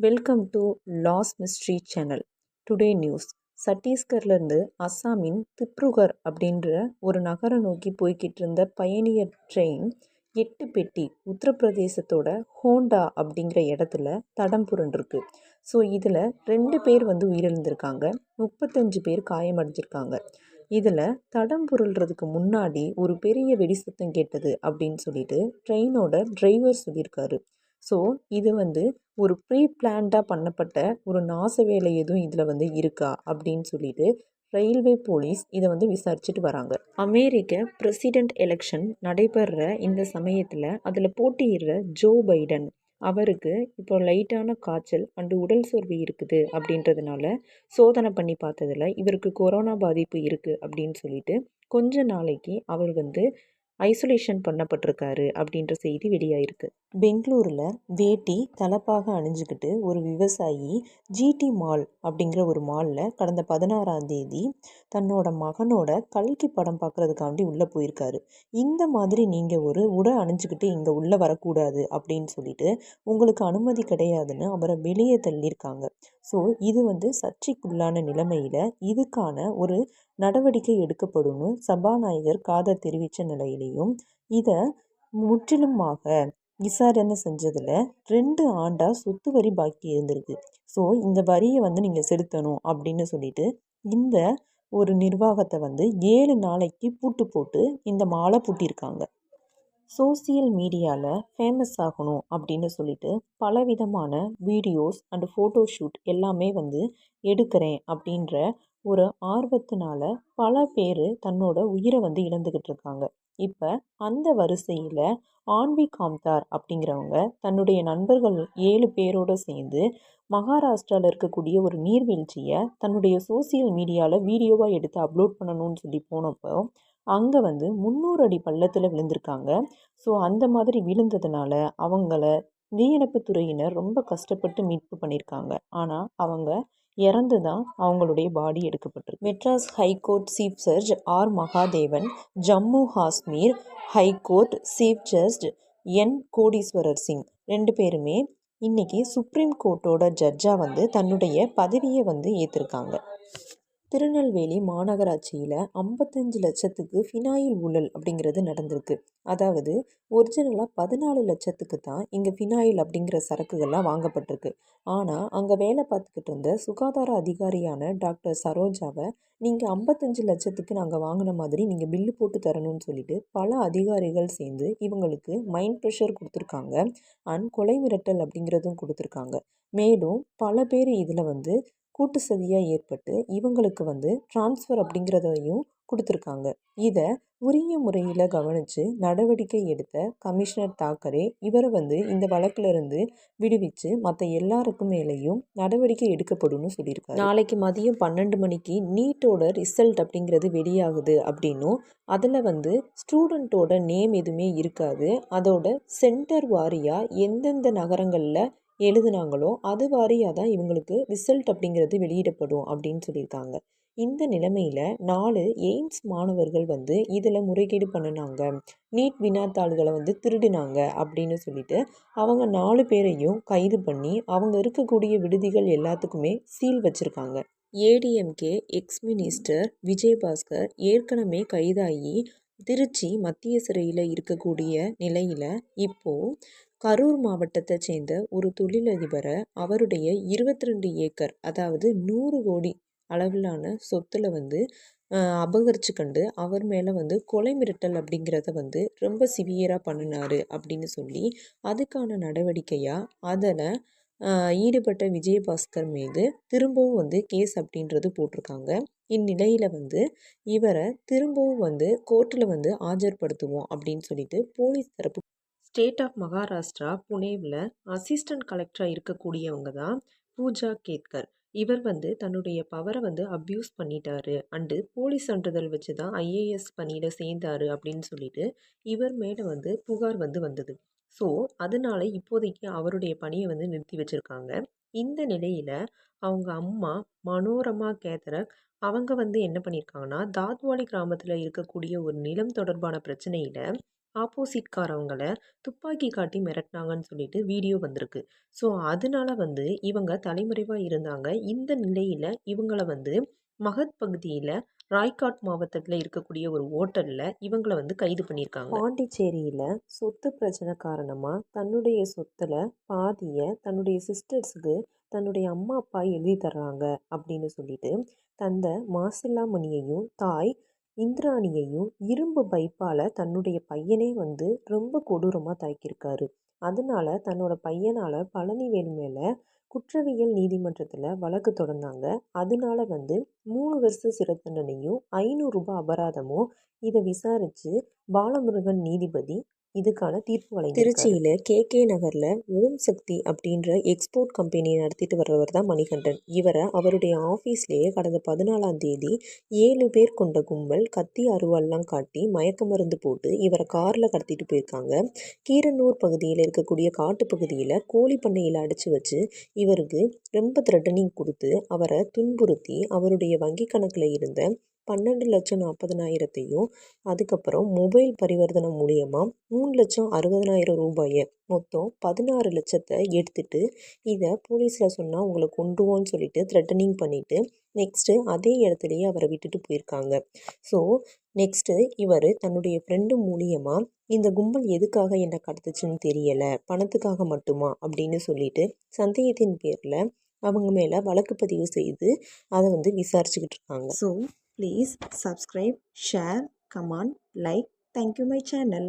Welcome to loss mystery channel. Today news. சத்தீஸ்கர்லேருந்து அஸ்ஸாமின் திப்ருகர் அப்படின்ற ஒரு நகரம் நோக்கி போய்கிட்டு இருந்த பயணியர் ட்ரெயின் 8 பெட்டி உத்தரப்பிரதேசத்தோட ஹோண்டா அப்படிங்கிற இடத்துல தடம் புரண்டிருக்கு. ஸோ இதில் 2 பேர் உயிரிழந்திருக்காங்க, 35 பேர் காயமடைஞ்சிருக்காங்க. இதில் தடம் புரள்றதுக்கு முன்னாடி ஒரு பெரிய வெடி சத்தம் கேட்டது அப்படின்னு சொல்லிட்டு ட்ரெயினோட டிரைவர் சொல்லியிருக்காரு. ஸோ இது ஒரு ப்ரீ பிளான்டாக பண்ணப்பட்ட ஒரு நாச வேலை எதுவும் இதில் இருக்கா அப்படின்னு சொல்லிட்டு ரயில்வே போலீஸ் இதை விசாரிச்சுட்டு வராங்க. அமெரிக்க பிரசிடெண்ட் எலெக்ஷன் நடைபெறுற இந்த சமயத்தில் அதில் போட்டியிடுற ஜோ பைடன் அவருக்கு இப்போ லைட்டான காய்ச்சல் அண்டு உடல் சோர்வு இருக்குது அப்படின்றதுனால சோதனை பண்ணி பார்த்ததில் இவருக்கு கொரோனா பாதிப்பு இருக்குது அப்படின்னு சொல்லிட்டு கொஞ்ச நாளைக்கு அவர் ஐசோலேஷன் பண்ணப்பட்டிருக்காரு அப்படின்ற செய்தி வெளியாயிருக்கு. பெங்களூரில் வேட்டி தலப்பாக அணிஞ்சுக்கிட்டு ஒரு விவசாயி ஜிடி மால் அப்படிங்கிற ஒரு மாலில் கடந்த 16ஆம் தேதி தன்னோட மகனோட கல்கி படம் பார்க்குறதுக்காண்டி உள்ளே போயிருக்காரு. இந்த மாதிரி நீங்கள் ஒரு உடை அணிஞ்சுக்கிட்டு இங்கே உள்ளே வரக்கூடாது அப்படின்னு சொல்லிட்டு உங்களுக்கு அனுமதி கிடையாதுன்னு அவரை வெளியே தள்ளியிருக்காங்க. ஸோ இது சர்ச்சைக்குள்ளான நிலைமையில் இதுக்கான ஒரு நடவடிக்கை எடுக்கப்படும்னு சபாநாயகர் காதர் தெரிவித்த நிலையிலையும் இதை முற்றிலுமாக விசாரணை செஞ்சதில் 2 ஆண்டாக சொத்து வரி பாக்கி இருந்திருக்கு. ஸோ இந்த வரியை நீங்கள் செலுத்தணும் அப்படின்னு சொல்லிட்டு இந்த ஒரு நிர்வாகத்தை 7 நாளைக்கு பூட்டு போட்டு இந்த மாலை பூட்டியிருக்காங்க. சோசியல் மீடியாவில் ஃபேமஸ் ஆகணும் அப்படின்னு சொல்லிட்டு பலவிதமான வீடியோஸ் அண்டு ஃபோட்டோ ஷூட் எல்லாமே எடுக்கிறேன் அப்படின்ற ஒரு ஆர்வத்தினால பல பேர் தன்னோட உயிரை இழந்துக்கிட்டு இருக்காங்க. இப்போ அந்த வரிசையில் ஆன்வி காம்தார் அப்படிங்கிறவங்க தன்னுடைய நண்பர்கள் 7 பேரோடு சேர்ந்து மகாராஷ்டிராவில் இருக்கக்கூடிய ஒரு நீர்வீழ்ச்சியை தன்னுடைய சோசியல் மீடியாவில் வீடியோவாக எடுத்து அப்லோட் பண்ணணும்னு சொல்லி போனப்போ அங்கே 300 அடி பள்ளத்தில் விழுந்திருக்காங்க. ஸோ அந்த மாதிரி விழுந்ததுனால அவங்கள தீயணைப்புத் துறையினர் ரொம்ப கஷ்டப்பட்டு மீட்பு பண்ணியிருக்காங்க. ஆனால் அவங்க இறந்து தான் அவங்களுடைய பாடி எடுக்கப்பட்டிருக்கு. Madras high court chief judge R Mahadevan, Jammu Kashmir high court chief judge N Kotiswar Singh 2 பேருமே இன்னைக்கு சுப்ரீம் கோர்ட்டோட ஜட்ஜாக தன்னுடைய பதவியை ஏற்றிருக்காங்க. திருநெல்வேலி மாநகராட்சியில் 55 லட்சத்துக்கு ஃபினாயில் ஊழல் அப்படிங்கிறது நடந்திருக்கு. அதாவது ஒரிஜினலாக 14 லட்சத்துக்கு தான் இங்கே ஃபினாயில் அப்படிங்கிற சரக்குகள்லாம் வாங்கப்பட்டிருக்கு. ஆனால் அங்கே வேலை பார்த்துக்கிட்டு இருந்த சுகாதார அதிகாரியான டாக்டர் சரோஜாவை நீங்கள் 55 லட்சத்துக்கு நாங்கள் வாங்கின மாதிரி நீங்கள் பில்லு போட்டு தரணும்னு சொல்லிட்டு பல அதிகாரிகள் சேர்ந்து இவங்களுக்கு மைண்ட் ப்ரெஷர் கொடுத்துருக்காங்க அண்ட் கொலை மிரட்டல் அப்படிங்கிறதும் கொடுத்துருக்காங்க. மேலும் பல பேர் இதில் கூட்டு சதியாக ஏற்பட்டு இவங்களுக்கு டிரான்ஸ்ஃபர் அப்படிங்கிறதையும் கொடுத்துருக்காங்க. இதை உரிய முறையில் கவனித்து நடவடிக்கை எடுத்த கமிஷனர் தாக்கரே இவரை இந்த வழக்கிலிருந்து விடுவித்து மற்ற எல்லாருக்கும் மேலேயும் நடவடிக்கை எடுக்கப்படும்னு சொல்லியிருக்காரு. நாளைக்கு மதியம் 12 மணிக்கு நீட்டோட ரிசல்ட் அப்படிங்கிறது வெளியாகுது அப்படின்னும் அதில் ஸ்டூடெண்ட்டோட நேம் எதுவுமே இருக்காது, அதோட சென்டர் வாரியாக எந்தெந்த நகரங்களில் எழுதுனாங்களோ அது வாரியாக தான் இவங்களுக்கு ரிசல்ட் அப்படிங்கிறது வெளியிடப்படும் அப்படின்னு சொல்லியிருக்காங்க. இந்த நிலைமையில் 4 எய்ம்ஸ் மாணவர்கள் இதில் முறைகேடு பண்ணினாங்க, நீட் வினாத்தாள்களை திருடினாங்க அப்படின்னு சொல்லிட்டு அவங்க 4 பேரையும் கைது பண்ணி அவங்க இருக்கக்கூடிய விடுதிகள் எல்லாத்துக்குமே சீல் வச்சுருக்காங்க. ஏடிஎம்கே எக்ஸ் மினிஸ்டர் விஜயபாஸ்கர் ஏற்கனவே கைதாகி திருச்சி மத்திய சிறையில் இருக்கக்கூடிய நிலையில் இப்போது கரூர் மாவட்டத்தை சேர்ந்த ஒரு தொழிலதிபரை அவருடைய 22 ஏக்கர் அதாவது 100 கோடி அளவிலான சொத்தில் அபகரிச்சு கண்டு அவர் மேலே கொலை மிரட்டல் அப்படிங்கிறத ரொம்ப சிவியராக பண்ணினார் அப்படின்னு சொல்லி அதுக்கான நடவடிக்கையாக அதில் ஈடுபட்ட விஜயபாஸ்கர் மீது திரும்பவும் கேஸ் அப்படின்றது போட்டிருக்காங்க. இந்நிலையில் இவரை திரும்பவும் கோர்ட்டில் ஆஜர்படுத்துவோம் அப்படின்னு சொல்லிட்டு போலீஸ் தரப்பு ஸ்டேட் ஆஃப் மகாராஷ்டிரா புனேவில் அசிஸ்டன்ட் கலெக்டராக இருக்கக்கூடியவங்க தான் பூஜா கேத்கர். இவர் தன்னுடைய பவரை அப்யூஸ் பண்ணிட்டாரு அண்டு போலீஸ் சான்றிதழ் வச்சு தான் ஐஏஎஸ் பணியில் சேர்ந்தாரு அப்படின்னு சொல்லிட்டு இவர் மேலே புகார் வந்தது. ஸோ அதனால இப்போதைக்கு அவருடைய பணியை நிறுத்தி வச்சுருக்காங்க. இந்த நிலையில் அவங்க அம்மா மனோரமா கேத்ரக் அவங்க என்ன பண்ணியிருக்காங்கன்னா தாத்வாலி கிராமத்தில் இருக்கக்கூடிய ஒரு நிலம் தொடர்பான பிரச்சனையில் ஆப்போசிட்காரவங்கள துப்பாக்கி காட்டி மிரட்டினாங்கன்னு சொல்லிட்டு வீடியோ வந்திருக்கு. ஸோ அதனால இவங்க தலைமறைவா இருந்தாங்க. இந்த நிலையில இவங்கள மகத் பகுதியில ராய்காட் மாவட்டத்தில இருக்கக்கூடிய ஒரு ஓட்டல்ல இவங்கள கைது பண்ணியிருக்காங்க. பாண்டிச்சேரியில சொத்து பிரச்சனை காரணமா தன்னுடைய சொத்துல பாதிய தன்னுடைய சிஸ்டர்ஸுக்கு தன்னுடைய அம்மா, அப்பா எழுதி தர்றாங்க அப்படின்னு சொல்லிட்டு தந்த மாசிலாமணியையும், தாய் இந்திராணியையும் இரும்பு பைப்பால தன்னுடைய பையனே ரொம்ப கொடூரமா தாக்கியிருக்காரு. அதனால தன்னோட பையனால பழனிவேல் மேல குற்றவியல் நீதிமன்றத்துல வழக்கு தொடர்ந்தாங்க. அதனால 3 வருஷ சிறை தண்டனையும், ரூ. 500 அபராதமும் இத விசாரிச்சு பாலமுருகன் நீதிபதி இதுக்கான தீர்ப்பு வழங்கியிருக்காரு. திருச்சியில கே நகர்ல ஓம் சக்தி அப்படின்ற எக்ஸ்போர்ட் கம்பெனியை நடத்திட்டு வர்றவர் தான் மணிகண்டன். இவரை அவருடைய ஆஃபீஸ்லேயே கடந்த 14ஆம் தேதி 7 பேர் கொண்ட கும்பல் கத்தி அருவாள்லாம் காட்டி மயக்க மருந்து போட்டு இவரை காரில் கடத்திட்டு போயிருக்காங்க. கீரனூர் பகுதியில் இருக்கக்கூடிய காட்டு பகுதியில் கோழி பண்ணையில் அடைச்சி வச்சு இவருக்கு ரொம்ப த்ரெட்டனிங் கொடுத்து அவரை துன்புறுத்தி அவருடைய வங்கி கணக்கில் இருந்த 12,40,000 அதுக்கப்புறம் மொபைல் பரிவர்த்தனை மூலியமாக 3,60,000 ரூபாயை மொத்தம் 16 லட்சத்தை எடுத்துட்டு இதை போலீஸில் சொன்னால் உங்களை கொன்றுவோன்னு சொல்லிட்டு த்ரெட்டனிங் பண்ணிவிட்டு நெக்ஸ்ட்டு அதே இடத்துலையே அவரை விட்டுட்டு போயிருக்காங்க. ஸோ நெக்ஸ்ட்டு இவர் தன்னுடைய ஃப்ரெண்டு மூலியமாக இந்த கும்பல் எதுக்காக என்னை கடத்துச்சுன்னு தெரியலை, பணத்துக்காக மட்டுமா அப்படின்னு சொல்லிட்டு சந்தேகத்தின் பேரில் அவங்க மேலே வழக்கு பதிவு செய்து அதை விசாரிச்சுக்கிட்டு இருக்காங்க. So please subscribe, share, comment, like. Thank you my channel.